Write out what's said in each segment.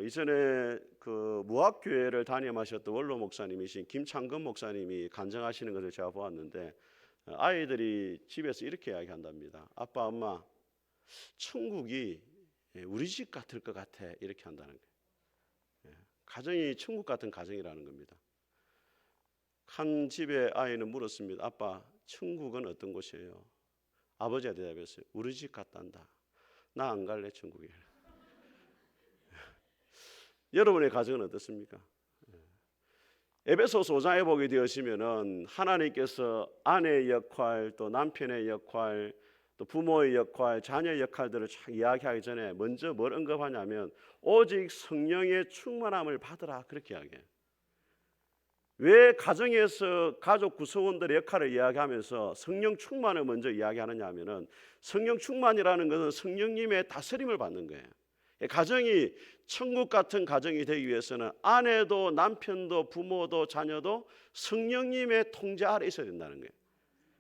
이전에 그 무학교회를 담임하셨던 원로 목사님이신 김창근 목사님이 간증하시는 것을 제가 보았는데, 아이들이 집에서 이렇게 이야기한답니다. 아빠, 엄마, 천국이 우리 집 같을 것 같아, 이렇게 한다는 거예요. 가정이 천국 같은 가정이라는 겁니다. 한 집의 아이는 물었습니다. 아빠, 천국은 어떤 곳이에요? 아버지가 대답했어요. 우리 집 같단다. 나 안 갈래, 천국에. 여러분의 가정은 어떻습니까? 에베소서 5장에 보게 되시면은 하나님께서 아내의 역할, 또 남편의 역할, 또 부모의 역할, 자녀의 역할들을 이야기하기 전에 먼저 뭘 언급하냐면 오직 성령의 충만함을 받으라, 그렇게 이야기해요. 왜 가정에서 가족 구성원들의 역할을 이야기하면서 성령 충만을 먼저 이야기하느냐 하면은, 성령 충만이라는 것은 성령님의 다스림을 받는 거예요. 가정이 천국 같은 가정이 되기 위해서는 아내도 남편도 부모도 자녀도 성령님의 통제 아래 있어야 된다는 거예요.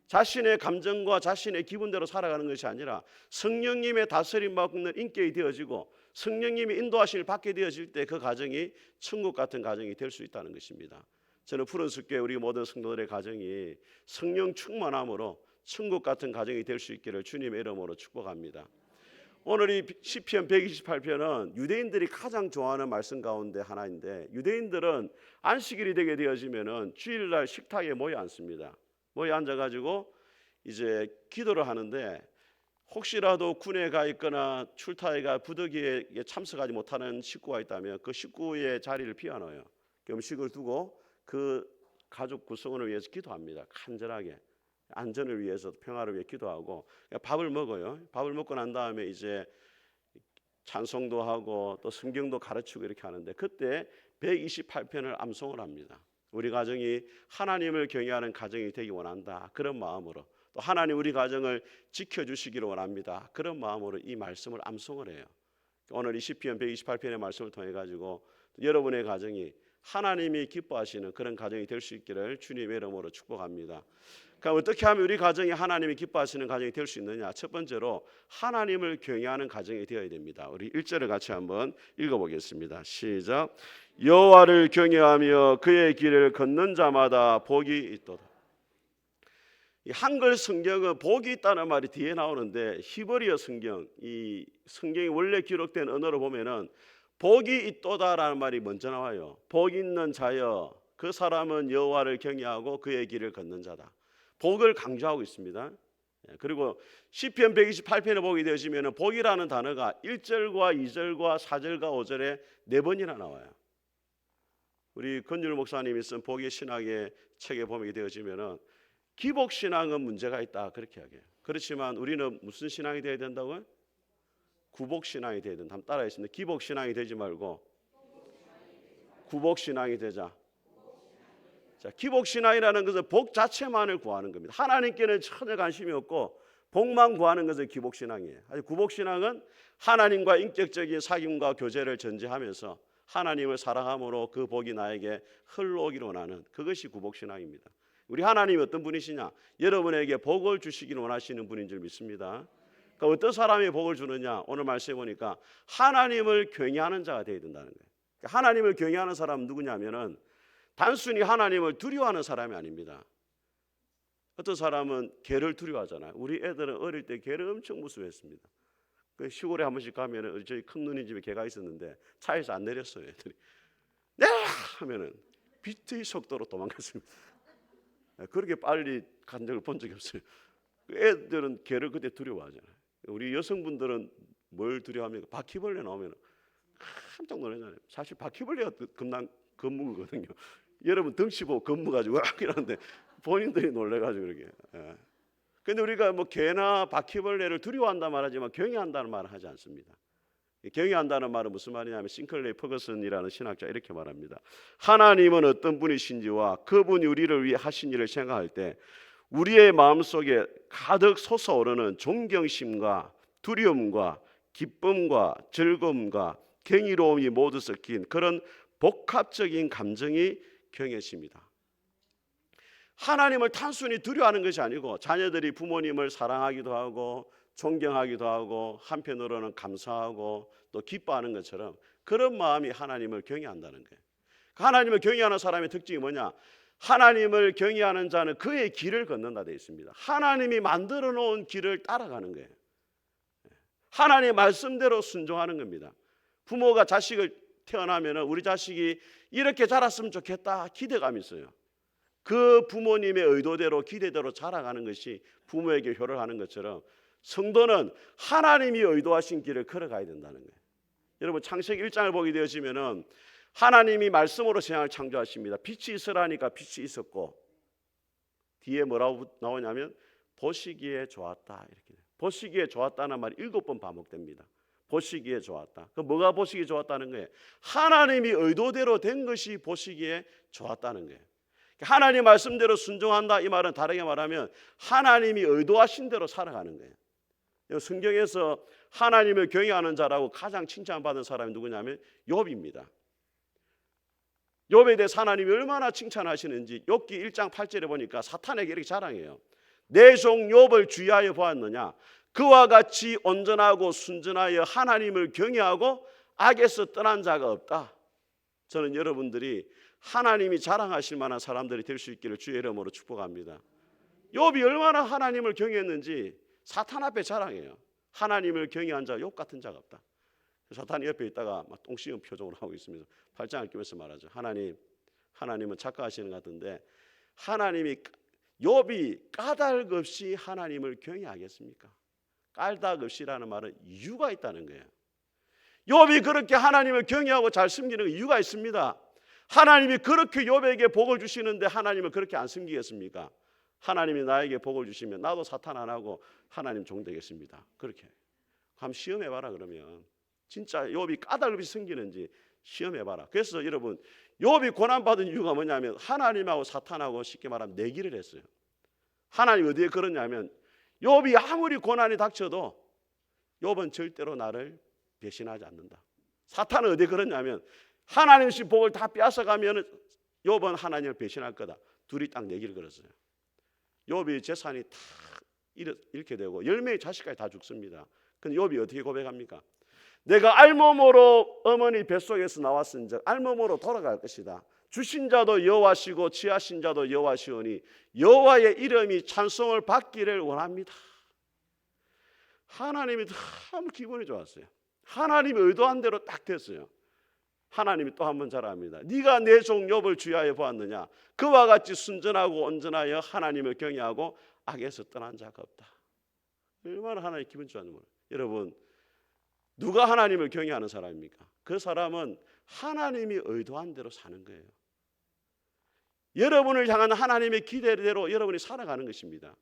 자신의 감정과 자신의 기분대로 살아가는 것이 아니라 성령님의 다스림 받는 인격이 되어지고 성령님의 인도하심을 받게 되어질 때 그 가정이 천국 같은 가정이 될 수 있다는 것입니다. 저는 푸른숲교회 우리 모든 성도들의 가정이 성령 충만함으로 천국 같은 가정이 될 수 있기를 주님의 이름으로 축복합니다. 오늘 이 시편 128편은 유대인들이 가장 좋아하는 말씀 가운데 하나인데, 유대인들은 안식일이 되게 되어지면은 주일날 식탁에 모여 앉습니다. 모여 앉아가지고 이제 기도를 하는데, 혹시라도 군에 가 있거나 출타에가 부득이에 참석하지 못하는 식구가 있다면 그 식구의 자리를 비워놓아요. 음식을 두고 그 가족 구성원을 위해서 기도합니다. 간절하게 안전을 위해서, 평화를 위해 기도하고 밥을 먹어요. 밥을 먹고 난 다음에 이제 찬송도 하고 또 성경도 가르치고 이렇게 하는데, 그때 128편을 암송을 합니다. 우리 가정이 하나님을 경외하는 가정이 되기 원한다, 그런 마음으로, 또 하나님 우리 가정을 지켜주시기를 원합니다, 그런 마음으로 이 말씀을 암송을 해요. 오늘 이 시편 128편의 말씀을 통해 가지고 여러분의 가정이 하나님이 기뻐하시는 그런 가정이 될 수 있기를 주님의 이름으로 축복합니다. 그러니까 어떻게 하면 우리 가정이 하나님이 기뻐하시는 가정이 될 수 있느냐? 첫 번째로 하나님을 경외하는 가정이 되어야 됩니다. 우리 1절을 같이 한번 읽어보겠습니다. 시작. 여호와를 경외하며 그의 길을 걷는 자마다 복이 있도다. 이 한글 성경은 복이 있다는 말이 뒤에 나오는데, 히브리어 성경, 이 성경이 원래 기록된 언어로 보면은 복이 있도다라는 말이 먼저 나와요. 복 있는 자여, 그 사람은 여호와를 경외하고 그의 길을 걷는 자다. 복을 강조하고 있습니다. 그리고 시편 128편에 보게 되시면 복이라는 단어가 1절과 2절과 4절과 5절에 4번이나 나와요. 우리 권율 목사님이 쓴 복의 신학의 책에 보게 되어지면 기복 신앙은 문제가 있다, 그렇게 이야기해요. 그렇지만 우리는 무슨 신앙이 되어야 된다고요? 구복 신앙이 되어야 된다. 한번 따라하겠습니다. 기복 신앙이 되지 말고 구복 신앙이 되자. 자, 기복 신앙이라는 것은 복 자체만을 구하는 겁니다. 하나님께는 전혀 관심이 없고 복만 구하는 것은 기복 신앙이에요. 구복 신앙은 하나님과 인격적인 사귐과 교제를 전제하면서 하나님을 사랑함으로 그 복이 나에게 흘러오기를 원하는, 그것이 구복 신앙입니다. 우리 하나님이 어떤 분이시냐? 여러분에게 복을 주시기를 원하시는 분인 줄 믿습니다. 그러니까 어떤 사람이 복을 주느냐? 오늘 말씀해 보니까 하나님을 경외하는 자가 되어야 된다는 거예요. 그러니까 하나님을 경외하는 사람은 누구냐면은 단순히 하나님을 두려워하는 사람이 아닙니다. 어떤 사람은 개를 두려워하잖아요. 우리 애들은 어릴 때 개를 엄청 무서워했습니다. 그 시골에 한 번씩 가면은 저희 큰 누님 집에 개가 있었는데 차에서 안 내렸어요. 애들이 네 하면은 빛의 속도로 도망갔습니다. 그렇게 빨리 간 적을 본 적이 없어요. 애들은 개를 그때 두려워하잖아요. 우리 여성분들은 뭘 두려워합니까? 바퀴벌레 나오면 깜짝 놀라잖아요. 사실 바퀴벌레가 겁무거든요. 여러분 덩치 보고 겁무가지고 이러는데 본인들이 놀래가지고 그러게. 그런데 우리가 뭐 개나 바퀴벌레를 두려워한다 말하지만 경외한다는 말은 하지 않습니다. 경외한다는 말은 무슨 말이냐면 싱클레이 퍼거슨이라는 신학자 이렇게 말합니다. 하나님은 어떤 분이신지와 그분이 우리를 위해 하신 일을 생각할 때 우리의 마음속에 가득 솟아오르는 존경심과 두려움과 기쁨과 즐거움과 경이로움이 모두 섞인 그런 복합적인 감정이 경외심이다. 하나님을 단순히 두려워하는 것이 아니고 자녀들이 부모님을 사랑하기도 하고 존경하기도 하고 한편으로는 감사하고 또 기뻐하는 것처럼 그런 마음이 하나님을 경외한다는 거예요. 하나님을 경외하는 사람의 특징이 뭐냐? 하나님을 경외하는 자는 그의 길을 걷는다 되어 있습니다. 하나님이 만들어 놓은 길을 따라가는 거예요. 하나님의 말씀대로 순종하는 겁니다. 부모가 자식을 태어나면 우리 자식이 이렇게 자랐으면 좋겠다 기대감이 있어요. 그 부모님의 의도대로 기대대로 자라가는 것이 부모에게 효를 하는 것처럼 성도는 하나님이 의도하신 길을 걸어가야 된다는 거예요. 여러분 창세기 1장을 보게 되어지면은 하나님이 말씀으로 세상을 창조하십니다. 빛이 있으라니까 빛이 있었고 뒤에 뭐라고 나오냐면 보시기에 좋았다 이렇게. 보시기에 좋았다는 말이 7번 반복됩니다. 보시기에 좋았다. 그 뭐가 보시기에 좋았다는 거예요? 하나님이 의도대로 된 것이 보시기에 좋았다는 거예요. 하나님 말씀대로 순종한다 이 말은 다르게 말하면 하나님이 의도하신 대로 살아가는 거예요. 성경에서 하나님을 경외하는 자라고 가장 칭찬받은 사람이 누구냐면 욥입니다. 욥에 대해서 하나님이 얼마나 칭찬하시는지 욥기 1장 8절에 보니까 사탄에게 이렇게 자랑해요. 내 종 욥을 주의하여 보았느냐? 그와 같이 온전하고 순전하여 하나님을 경외하고 악에서 떠난 자가 없다. 저는 여러분들이 하나님이 자랑하실 만한 사람들이 될 수 있기를 주의 이름으로 축복합니다. 욥이 얼마나 하나님을 경외했는지 사탄 앞에 자랑해요. 하나님을 경외한 자 욥 같은 자가 없다. 사탄이 옆에 있다가 막 똥 씌운 표정으로 하고 있습니다. 팔짱을 끼면서 말하죠. 하나님은 착각하시는 것 같은데 하나님이 욥이 까닭 없이 하나님을 경외하겠습니까? 까닭 없이라는 말은 이유가 있다는 거예요. 욥이 그렇게 하나님을 경외하고 잘 섬기는 이유가 있습니다. 하나님이 그렇게 욥에게 복을 주시는데 하나님을 그렇게 안 섬기겠습니까? 하나님이 나에게 복을 주시면 나도 사탄 안 하고 하나님 종 되겠습니다. 그렇게 한번 시험해봐라. 그러면 진짜 욥이 까닭 없이 섬기는지 시험해봐라. 그래서 여러분 욥이 고난받은 이유가 뭐냐면 하나님하고 사탄하고 쉽게 말하면 내기를 했어요. 하나님 어디에 그러냐면 욥이 아무리 고난이 닥쳐도 욥은 절대로 나를 배신하지 않는다. 사탄은 어디에 그러냐면 하나님의 복을 다 빼앗아가면 욥은 하나님을 배신할 거다. 둘이 딱 내기를 걸었어요. 욥이 재산이 다 잃게 되고 10명의 자식까지 다 죽습니다. 근데 욥이 어떻게 고백합니까? 내가 알몸으로 어머니 뱃속에서 나왔은즉 알몸으로 돌아갈 것이다. 주신 자도 여호와시고 취하신 자도 여호와시오니 여호와의 이름이 찬송을 받기를 원합니다. 하나님이 참 기분이 좋았어요. 하나님이 의도한 대로 딱 됐어요. 하나님이 또 한 번 잘합니다. 네가 내 종 욥을 주의하여 보았느냐? 그와 같이 순전하고 온전하여 하나님을 경외하고 악에서 떠난 자가 없다. 얼마나 하나님 기분 좋았는 거예요. 여러분 누가 하나님을 경외하는 사람입니까? 그 사람은 하나님이 의도한 대로 사는 거예요. 여러분을 향한 하나님의 기대대로 여러분이 살아가는 것입니다.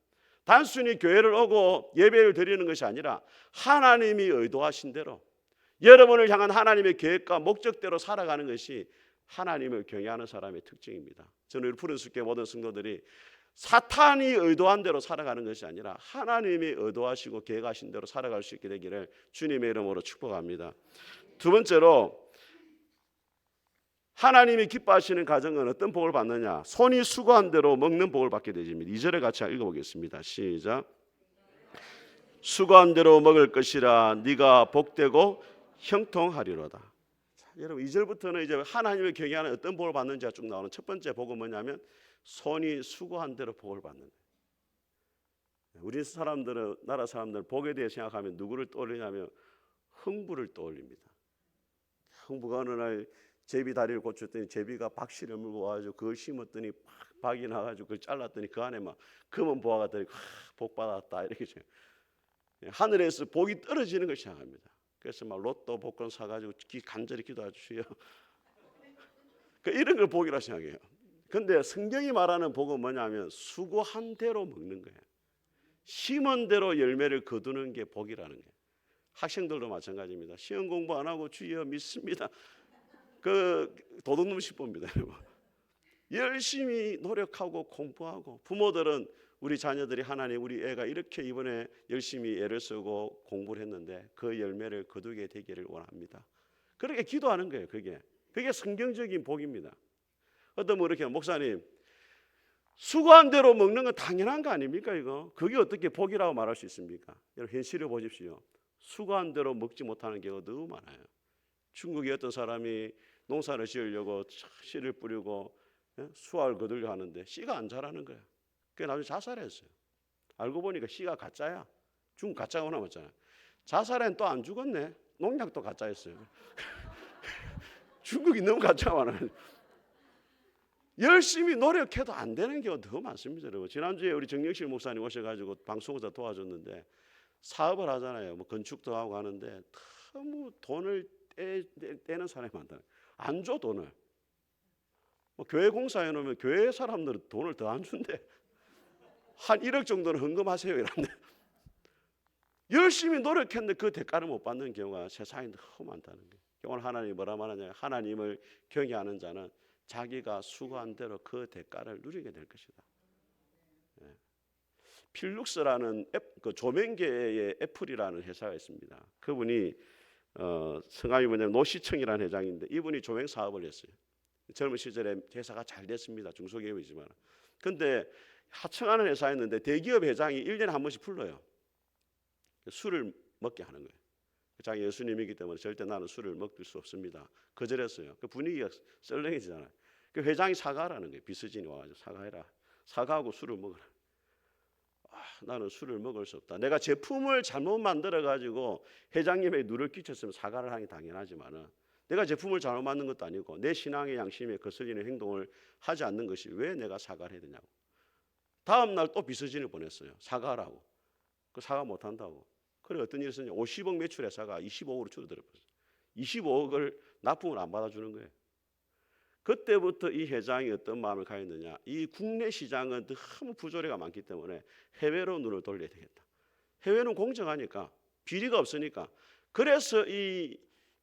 단순히 교회를 오고 예배를 드리는 것이 아니라 하나님이 의도하신 대로 여러분을 향한 하나님의 계획과 목적대로 살아가는 것이 하나님을 경외하는 사람의 특징입니다. 저는 우리 푸른숲교회 모든 성도들이 사탄이 의도한 대로 살아가는 것이 아니라 하나님이 의도하시고 계획하신 대로 살아갈 수 있게 되기를 주님의 이름으로 축복합니다. 두 번째로 하나님이 기뻐하시는 가정은 어떤 복을 받느냐? 손이 수고한 대로 먹는 복을 받게 되집니다. 2절을 같이 읽어보겠습니다. 시작. 수고한 대로 먹을 것이라 네가 복되고 형통하리로다. 자, 여러분 2절부터는 이제 하나님을 경외하는 어떤 복을 받는지가 쭉 나오는 첫 번째 복은 뭐냐면 손이 수고한 대로 복을 받는 거예요. 우리 사람들은 나라 사람들 복에 대해 생각하면 누구를 떠올리냐면 흥부를 떠올립니다. 흥부가 어느 날 제비 다리를 고쳤더니 제비가 박씨를 물고 와가지고 그걸 심었더니 박이 나가지고 그걸 잘랐더니 그 안에 막 검은 보화가 들어 복 받았다 이렇게 하늘에서 복이 떨어지는 걸 생각합니다. 그래서 막 로또 복권 사가지고 간절히 기도하죠. 주여. 이런 걸 복이라 생각해요. 근데 성경이 말하는 복은 뭐냐면 수고한 대로 먹는 거예요. 심은 대로 열매를 거두는 게 복이라는 거예요. 학생들도 마찬가지입니다. 시험 공부 안 하고 주여 믿습니다. 그 도둑놈 시법입니다. 열심히 노력하고 공부하고 부모들은 우리 자녀들이 하나님 우리 애가 이렇게 이번에 열심히 애를 쓰고 공부를 했는데 그 열매를 거두게 되기를 원합니다. 그렇게 기도하는 거예요. 그게 성경적인 복입니다. 어떤 분 이렇게 목사님 수고한 대로 먹는 건 당연한 거 아닙니까 이거? 그게 어떻게 복이라고 말할 수 있습니까? 여러분 현실을 보십시오. 수고한 대로 먹지 못하는 경우가 너무 많아요. 중국의 어떤 사람이 농사를 지으려고 씨를 뿌리고 수확을 거두려 하는데 씨가 안 자라는 거야. 그게 나중에 자살했어요. 알고 보니까 씨가 가짜야. 중국 가짜가 나왔잖아요. 자살엔 또 안 죽었네. 농약도 가짜였어요. 중국이 너무 가짜가 많아요. 열심히 노력해도 안 되는 경우가 더 많습니다, 여러분. 지난주에 우리 정영실 목사님 오셔가지고 방송에서 도와줬는데 사업을 하잖아요. 뭐 건축도 하고 하는데 너무 돈을 떼는 사람이 많다. 안 줘 돈을. 뭐 교회 공사해 놓으면 교회 사람들은 돈을 더 안 준대. 한 1억 정도는 헌금하세요 이런데 열심히 노력했는데 그 대가를 못 받는 경우가 세상에 너무 많다는 거예요. 오늘 하나님이 뭐라 말하냐? 하나님을 경외하는 자는 자기가 수고한 대로 그 대가를 누리게 될 것이다. 필룩스라는 그 조명계의 애플이라는 회사가 있습니다. 그분이 성함이 뭐냐면 노시청이라는 회장인데 이분이 조명 사업을 했어요. 젊은 시절에 회사가 잘 됐습니다. 중소기업이지만. 근데 하청하는 회사였는데 대기업 회장이 1년에 한 번씩 불러요. 술을 먹게 하는 거예요. 자기 예수님이기 때문에 절대 나는 술을 먹을 수 없습니다. 거절했어요. 그 분위기가 썰렁해지잖아요. 그 회장이 사과하라는 거예요. 비서진이 와가지고 사과해라. 사과하고 술을 먹어라. 나는 술을 먹을 수 없다. 내가 제품을 잘못 만들어가지고 회장님의 누를 끼쳤으면 사과를 하는 게 당연하지만은 내가 제품을 잘못 만든 것도 아니고 내 신앙의 양심에 거슬리는 행동을 하지 않는 것이 왜 내가 사과를 해야 되냐고. 다음 날 또 비서진을 보냈어요. 사과하라고. 그 사과 못 한다고. 그래 어떤 일이 있었냐? 50억 매출 회사가 25억으로 줄어들었어요. 25억을 납품을 안 받아주는 거예요. 그때부터 이 회장이 어떤 마음을 가졌느냐? 이 국내 시장은 너무 부조리가 많기 때문에 해외로 눈을 돌려야 되겠다. 해외는 공정하니까 비리가 없으니까. 그래서 이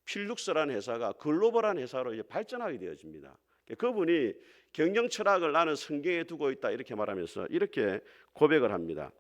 필룩스라는 회사가 글로벌한 회사로 이제 발전하게 되어집니다. 그분이 경영 철학을 나는 성경에 두고 있다 이렇게 말하면서 이렇게 고백을 합니다.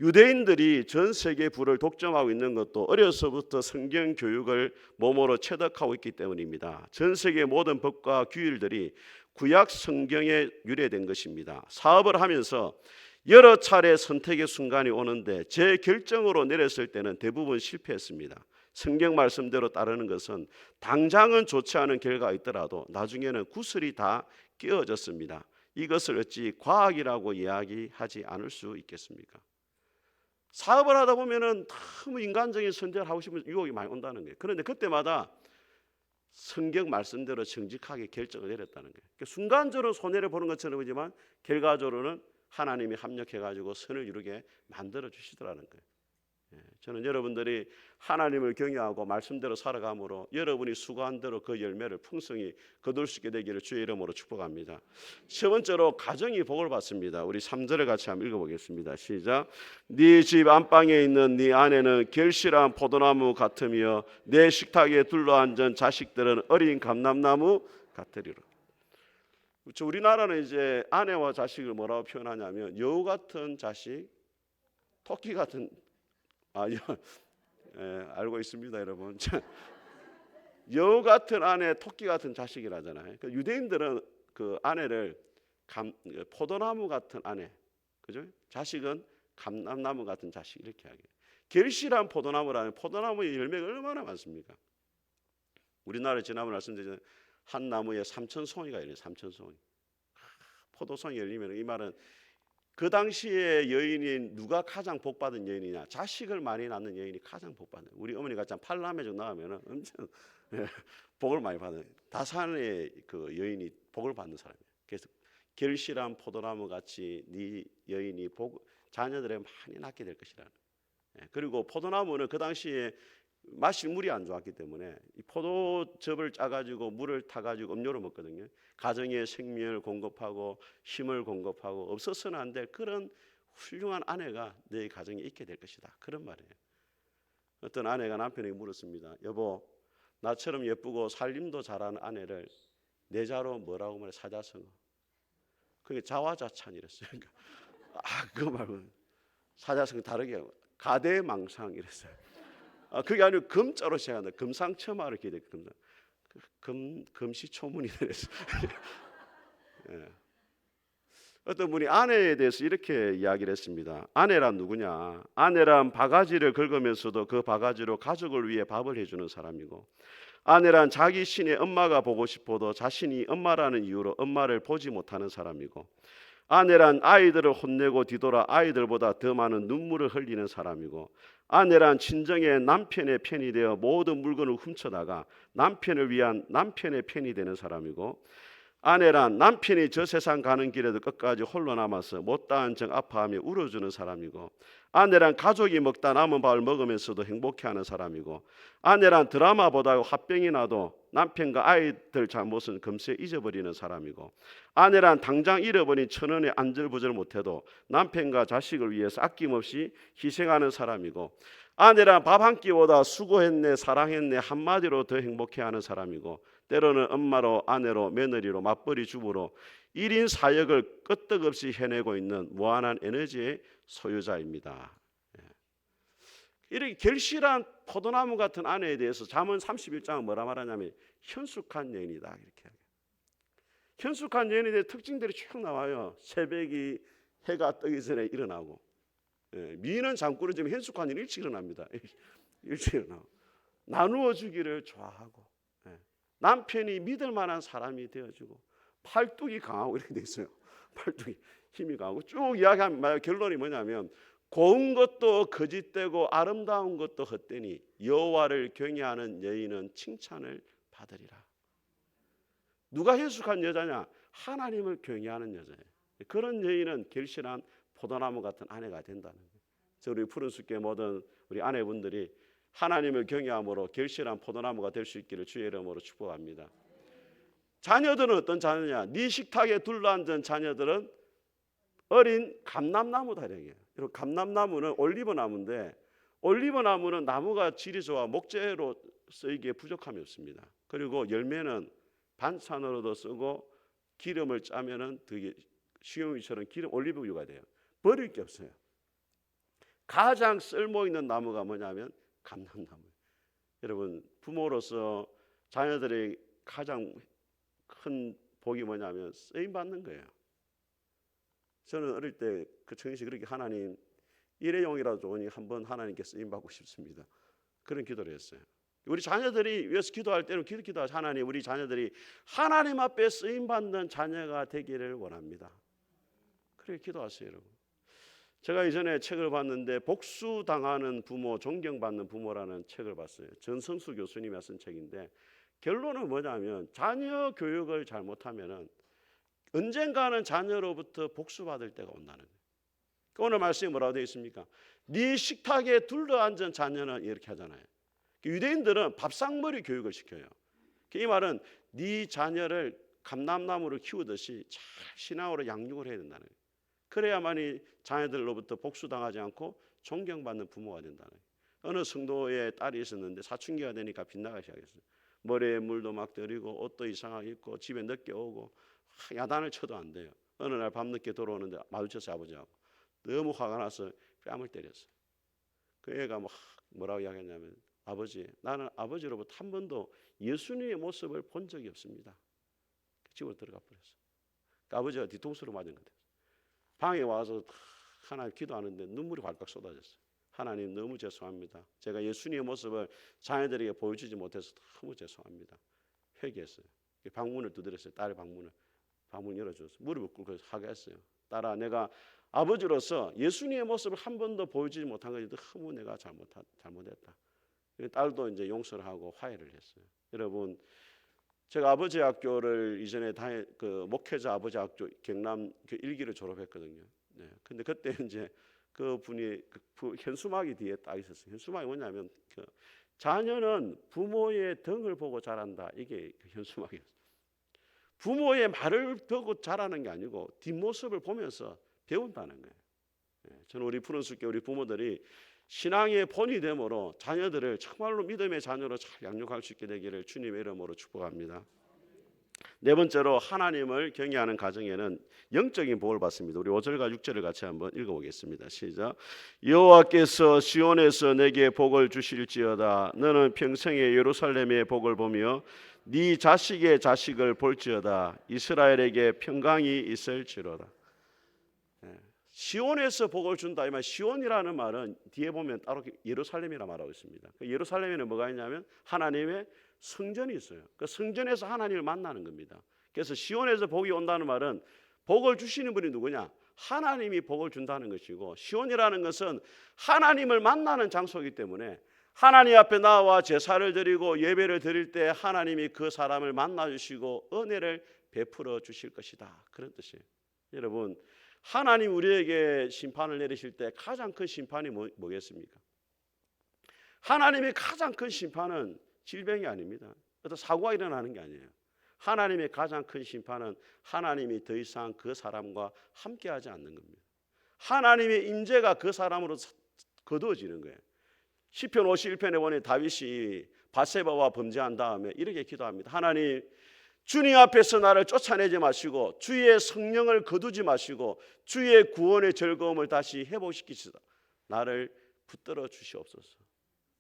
유대인들이 전 세계 부를 독점하고 있는 것도 어려서부터 성경 교육을 몸으로 체득하고 있기 때문입니다. 전 세계 모든 법과 규율들이 구약 성경에 유래된 것입니다. 사업을 하면서 여러 차례 선택의 순간이 오는데 제 결정으로 내렸을 때는 대부분 실패했습니다. 성경 말씀대로 따르는 것은 당장은 좋지 않은 결과가 있더라도 나중에는 구슬이 다 끼워졌습니다. 이것을 어찌 과학이라고 이야기하지 않을 수 있겠습니까? 사업을 하다 보면은 너무 인간적인 선택을 하고 싶은 유혹이 많이 온다는 거예요. 그런데 그때마다 성경 말씀대로 정직하게 결정을 내렸다는 거예요. 그러니까 순간적으로 손해를 보는 것처럼 보이지만 결과적으로는 하나님이 합력해가지고 선을 이루게 만들어 주시더라는 거예요. 저는 여러분들이 하나님을 경외하고 말씀대로 살아감으로 여러분이 수고한 대로 그 열매를 풍성히 거둘 수 있게 되기를 주의 이름으로 축복합니다. 세 번째로 가정이 복을 받습니다. 우리 3절을 같이 한번 읽어보겠습니다. 시작. 네 집 안방에 있는 네 아내는 결실한 포도나무 같으며 내 식탁에 둘러앉은 자식들은 어린 감람나무 같으리라. 그렇죠. 우리나라는 이제 아내와 자식을 뭐라고 표현하냐면 여우 같은 자식, 토끼 같은 알고 있습니다, 여러분. 여우 같은 아내, 토끼 같은 자식이라잖아요. 그러니까 유대인들은 그 아내를 포도나무 같은 아내, 그죠? 자식은 감람나무 같은 자식 이렇게 하게. 결실한 포도나무라는 포도나무의 열매가 얼마나 많습니까? 우리나라에 지난번에 말씀드린 한 나무에 3,000송이가 열려요. 3,000송이. 포도송이 열리면 이 말은 그 당시에 여인이 누가 가장 복받은 여인이냐? 자식을 많이 낳는 여인이 가장 복받는. 우리 어머니가 참 8남매 중 나오면 엄청 복을 많이 받는. 다산의 그 여인이 복을 받는 사람이에요. 그래서 결실한 포도나무 같이 네 여인이 자녀들에 많이 낳게 될 것이라는. 그리고 포도나무는 그 당시에 마실 물이 안 좋았기 때문에 이 포도즙을 짜가지고 물을 타가지고 음료로 먹거든요. 가정에 생명을 공급하고 힘을 공급하고 없어서는 안 될 그런 훌륭한 아내가 내 가정에 있게 될 것이다. 그런 말이에요. 어떤 아내가 남편에게 물었습니다. 여보, 나처럼 예쁘고 살림도 잘하는 아내를 내 자로 뭐라고 말해? 사자성어. 그게 자화자찬이랬어요. 그거 말고 사자성어 다르게 가대망상 이랬어요. 그게 아니고 금자로 시작한다. 금상첨화를 기대. 금시초문이 됐어. 예. 어떤 분이 아내에 대해서 이렇게 이야기를 했습니다. 아내란 누구냐? 아내란 바가지를 긁으면서도 그 바가지로 가족을 위해 밥을 해주는 사람이고, 아내란 자기 신의 엄마가 보고 싶어도 자신이 엄마라는 이유로 엄마를 보지 못하는 사람이고, 아내란 아이들을 혼내고 뒤돌아 아이들보다 더 많은 눈물을 흘리는 사람이고, 아내란 친정의 남편의 편이 되어 모든 물건을 훔쳐다가 남편을 위한 남편의 편이 되는 사람이고, 아내란 남편이 저 세상 가는 길에도 끝까지 홀로 남아서 못다한 정 아파하며 울어주는 사람이고, 아내란 가족이 먹다 남은 밥을 먹으면서도 행복해하는 사람이고, 아내란 드라마 보다가 화병이 나도 남편과 아이들 잘못은 금세 잊어버리는 사람이고, 아내란 당장 잃어버린 1,000원에 안절부절 못해도 남편과 자식을 위해서 아낌없이 희생하는 사람이고, 아내란 밥 한 끼보다 수고했네 사랑했네 한마디로 더 행복해하는 사람이고, 때로는 엄마로 아내로 며느리로 맞벌이 주부로 1인 사역을 끄떡없이 해내고 있는 무한한 에너지의 소유자입니다. 이렇게 결실한 포도나무 같은 아내에 대해서 잠언 31장은 뭐라 말하냐면 현숙한 여인이다 이렇게. 현숙한 여인에 대해 특징들이 쭉 나와요. 새벽이 해가 뜨기 전에 일어나고, 미는 잠꾸러지면 현숙한 여인은 일찍 일어납니다. 일찍 일어나고, 나누어 주기를 좋아하고, 남편이 믿을 만한 사람이 되어주고, 팔뚝이 강하고 이렇게 돼 있어요. 팔뚝이 힘이 강하고 쭉 이야기하면 결론이 뭐냐면 고운 것도 거짓되고 아름다운 것도 헛되니 여호와를 경외하는 여인은 칭찬을 받으리라. 누가 현숙한 여자냐? 하나님을 경외하는 여자예요. 그런 여인은 결실한 포도나무 같은 아내가 된다는 거예요. 우리 푸른 숲계 모든 우리 아내분들이 하나님을 경외함으로 결실한 포도나무가 될 수 있기를 주의 이름으로 축복합니다. 자녀들은 어떤 자녀냐? 네 식탁에 둘러앉은 자녀들은 어린 감람나무다 이래요. 여러분, 감람나무는 올리브나무인데 올리브나무는 나무가 질이 좋아 목재로 쓰이기에 부족함이 없습니다. 그리고 열매는 반찬으로도 쓰고 기름을 짜면은 되게 식용유처럼 기름 올리브유가 돼요. 버릴 게 없어요. 가장 쓸모 있는 나무가 뭐냐면 감람나무. 여러분, 부모로서 자녀들의 가장 큰 복이 뭐냐면 쓰임 받는 거예요. 저는 어릴 때 그 청시 그렇게 하나님 일회용이라도 좋으니 한번 하나님께 쓰임 받고 싶습니다. 그런 기도를 했어요. 우리 자녀들이 위해서 기도할 때는 기도하죠. 하나님, 우리 자녀들이 하나님 앞에 쓰임 받는 자녀가 되기를 원합니다. 그렇게 기도하세요, 여러분. 제가 이전에 책을 봤는데 복수당하는 부모, 존경받는 부모라는 책을 봤어요. 전성수 교수님이 쓴 책인데 결론은 뭐냐면 자녀 교육을 잘못하면은 언젠가는 자녀로부터 복수받을 때가 온다는 거예요. 오늘 말씀이 뭐라고 되어 있습니까? 네 식탁에 둘러앉은 자녀는 이렇게 하잖아요. 유대인들은 밥상머리 교육을 시켜요. 이 말은 네 자녀를 감람나무를 키우듯이 잘 신앙으로 양육을 해야 된다는 거예요. 그래야만이 자녀들로부터 복수당하지 않고 존경받는 부모가 된다는 거예요. 어느 성도의 딸이 있었는데 사춘기가 되니까 빗나가기 시작했어요. 머리에 물도 막 들이고 옷도 이상하게 입고 집에 늦게 오고 야단을 쳐도 안 돼요. 어느 날 밤늦게 돌아오는데 마주쳐서 아버지하고 너무 화가 나서 뺨을 때렸어요. 그 애가 뭐라고 이야기했냐면 아버지, 나는 아버지로부터 한 번도 예수님의 모습을 본 적이 없습니다. 집으로 들어가 버렸어요. 그러니까 아버지가 뒤통수로 맞은 거예요. 방에 와서 하나님 기도하는데 눈물이 왈칵 쏟아졌어요. 하나님 너무 죄송합니다. 제가 예수님의 모습을 자녀들에게 보여주지 못해서 너무 죄송합니다. 회개했어요. 방문을 두드렸어요. 딸의 방문 열어줘서 무릎을 꿇고 하겠어요. 딸아, 내가 아버지로서 예수님의 모습을 한 번도 보여주지 못한 것이 너무 내가 잘못했다. 딸도 이제 용서를 하고 화해를 했어요. 여러분, 제가 아버지 학교를 이전에 목회자 아버지 학교 경남 그 1기를 졸업했거든요. 네. 근데 그때 이제 그 분이 그 현수막이 뒤에 딱 있었어요. 현수막이 뭐냐면 자녀는 부모의 등을 보고 자란다. 이게 그 현수막이었어요. 부모의 말을 듣고 자라는 게 아니고 뒷모습을 보면서 배운다는 거예요. 저는 우리 푸른 숲계 우리 부모들이 신앙의 본이 되므로 자녀들을 정말로 믿음의 자녀로 잘 양육할 수 있게 되기를 주님의 이름으로 축복합니다. 네 번째로 하나님을 경외하는 가정에는 영적인 복을 받습니다. 우리 5절과 6절을 같이 한번 읽어보겠습니다. 시작. 여호와께서 시온에서 내게 복을 주실지어다. 너는 평생에 예루살렘의 복을 보며 네 자식의 자식을 볼지어다. 이스라엘에게 평강이 있을지로다. 시온에서 복을 준다. 이 말, 시온이라는 말은 뒤에 보면 따로 예루살렘이라 말하고 있습니다. 그 예루살렘에는 뭐가 있냐면 하나님의 성전이 있어요. 그 성전에서 하나님을 만나는 겁니다. 그래서 시온에서 복이 온다는 말은 복을 주시는 분이 누구냐? 하나님이 복을 준다는 것이고, 시온이라는 것은 하나님을 만나는 장소이기 때문에 하나님 앞에 나와 제사를 드리고 예배를 드릴 때 하나님이 그 사람을 만나주시고 은혜를 베풀어 주실 것이다. 그런 뜻이에요. 여러분, 하나님 우리에게 심판을 내리실 때 가장 큰 심판이 뭐겠습니까? 하나님의 가장 큰 심판은 질병이 아닙니다. 어떤 사고가 일어나는 게 아니에요. 하나님의 가장 큰 심판은 하나님이 더 이상 그 사람과 함께하지 않는 겁니다. 하나님의 임재가 그 사람으로 거두어지는 거예요. 시편 51편에 보니 다윗이 밧세바와 범죄한 다음에 이렇게 기도합니다. 하나님, 주님 앞에서 나를 쫓아내지 마시고 주의 성령을 거두지 마시고 주의 구원의 즐거움을 다시 회복시키시다. 나를 붙들어 주시옵소서.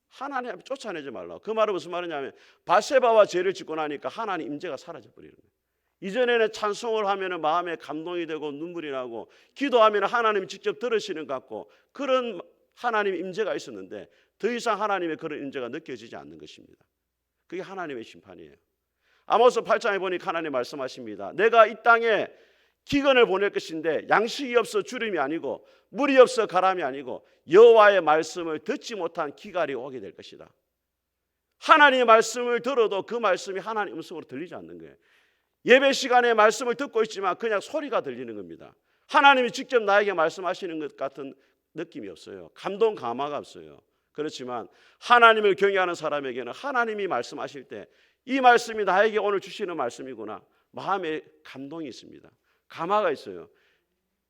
하나님 앞에 쫓아내지 말라. 그 말은 무슨 말이냐면 밧세바와 죄를 짓고 나니까 하나님 임재가 사라져 버리는 거예요. 이전에는 찬송을 하면 마음에 감동이 되고 눈물이 나고 기도하면 하나님이 직접 들으시는 것 같고 그런 하나님의 임재가 있었는데 더 이상 하나님의 그런 임재가 느껴지지 않는 것입니다. 그게 하나님의 심판이에요. 아모스 8장에 보니까 하나님 말씀하십니다. 내가 이 땅에 기근을 보낼 것인데 양식이 없어 주림이 아니고 물이 없어 가람이 아니고 여호와의 말씀을 듣지 못한 기갈이 오게 될 것이다. 하나님의 말씀을 들어도 그 말씀이 하나님의 음성으로 들리지 않는 거예요. 예배 시간에 말씀을 듣고 있지만 그냥 소리가 들리는 겁니다. 하나님이 직접 나에게 말씀하시는 것 같은 느낌이 없어요. 감동 감화가 없어요. 그렇지만 하나님을 경외하는 사람에게는 하나님이 말씀하실 때 이 말씀이 나에게 오늘 주시는 말씀이구나. 마음에 감동이 있습니다. 감화가 있어요.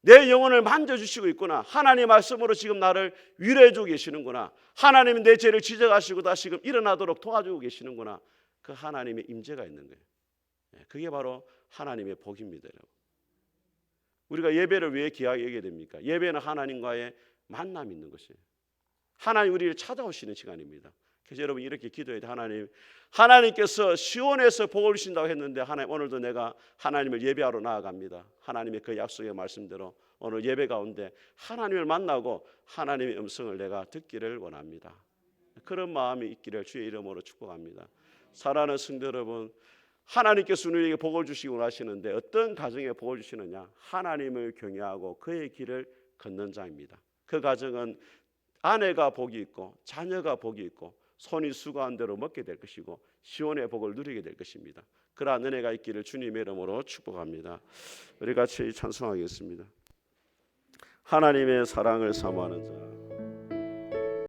내 영혼을 만져주시고 있구나. 하나님의 말씀으로 지금 나를 위로해주고 계시는구나. 하나님은 내 죄를 지적하시고 다시금 일어나도록 도와주고 계시는구나. 그 하나님의 임재가 있는 거예요. 그게 바로 하나님의 복입니다. 우리가 예배를 왜 귀하게 여겨야 됩니까? 예배는 하나님과의 만남이 있는 것이에요. 하나님 우리를 찾아오시는 시간입니다. 그래서 여러분 이렇게 기도해야 돼요. 하나님께서 시온에서 복을 주신다고 했는데 하나님 오늘도 내가 하나님을 예배하러 나아갑니다. 하나님의 그 약속의 말씀대로 오늘 예배 가운데 하나님을 만나고 하나님의 음성을 내가 듣기를 원합니다. 그런 마음이 있기를 주의 이름으로 축복합니다. 사랑하는 성도 여러분, 하나님께서 우리에게 복을 주시기 원하시는데 어떤 가정에 복을 주시느냐? 하나님을 경외하고 그의 길을 걷는 자입니다. 그 가정은 아내가 복이 있고 자녀가 복이 있고 손이 수고한 대로 먹게 될 것이고 시온의 복을 누리게 될 것입니다. 그러한 은혜가 있기를 주님의 이름으로 축복합니다. 우리 같이 찬송하겠습니다. 하나님의 사랑을 사모하는 자.